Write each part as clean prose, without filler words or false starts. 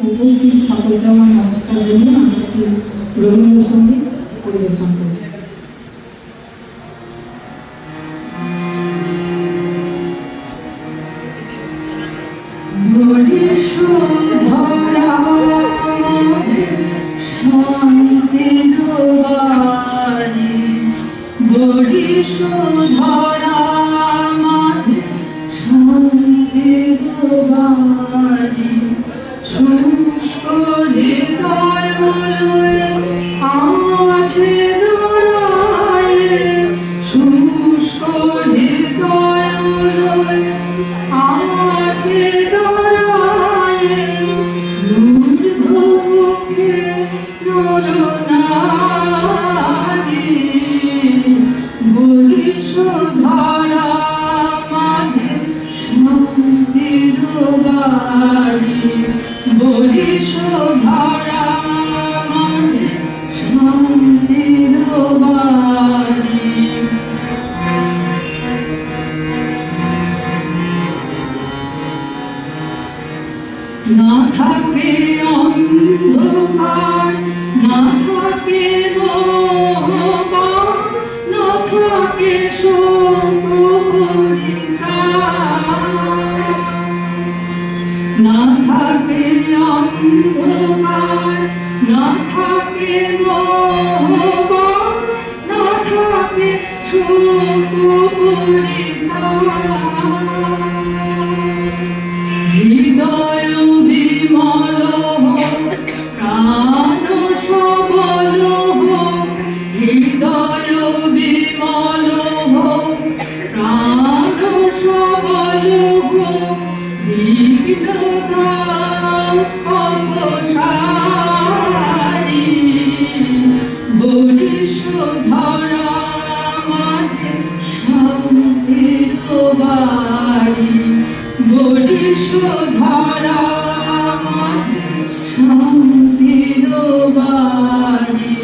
উপস্থিত সকলকে আমার নমস্কার জানিয়ে আমি একটি রবীন্দ্রসঙ্গীত পরিবেশন করি। ধরা মাঝে শান্তির বাড়ি শুষ্ক হৃদয় আছে দাঁড়ায়, শুষ্ক হৃদয় আছে দাঁড়ায়, ঊর্ধ্বমুখে নরনারী বলিস ধরা মাঝে শান্তির বাড়ি, বলিস ধরা মাঝে শান্তির বাড়ি। না থাকে অন্ধকার, না থাকে মোহবান, না থাকে শোক পরিতাপ, না থাকে অন্ধকার, না থাকে মোহবান, না থাকে শোক পরিতাপ। হৃদয় বিমল হোক, প্রাণ সবল হোক, হৃদয় বিমল হোক, প্রাণ সবল হোক, বিঘ্নতা অপসারী বলিস ধরা মাঝে শান্তির বাড়ি, বলিস ধরা মাঝে শান্তির বাড়ি।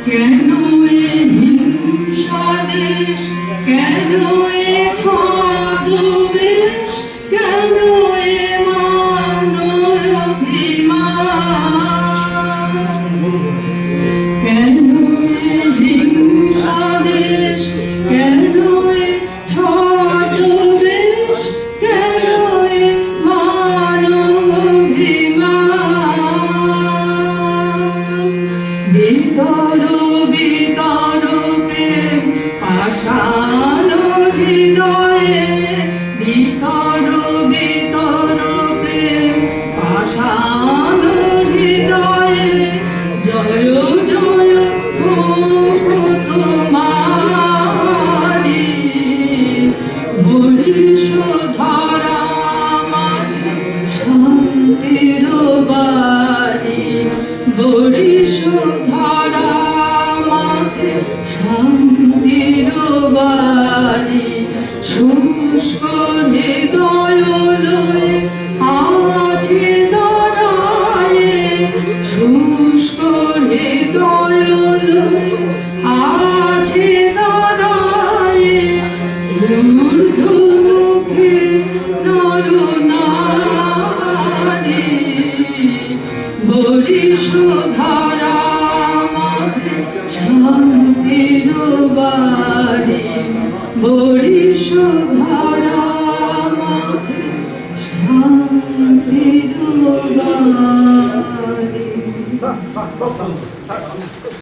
কেন এ হিংসা দেশ, কেন এ ছদ্মবেশ, কেন এ মানবাভিমান, কেন এ হিংসা দেশ, কেন এ ছদ্মবেশ, কেন এ মানবাভিমান। বিতর বিতর প্রেম পাষাণ হৃদয়ে, বিতর বিতর প্রেম পাষাণ হৃদয়ে, জয় জয় হোক তোমারি বলিস ধরা মাঝে শান্তির বাড়ি, বলিস ধরা মাঝে শান্তির বাড়ি। শুষ্ক হৃদয় আছে দাঁড়ায়, শুষ্ক হৃদয় আছে দাঁড়ায়, ঊর্ধ্বমুখে নরনারী বলিস ধরা মাঝে শান্তির বাড়ি, বলিস ধরা মাঝে শান্তির বাড়ি।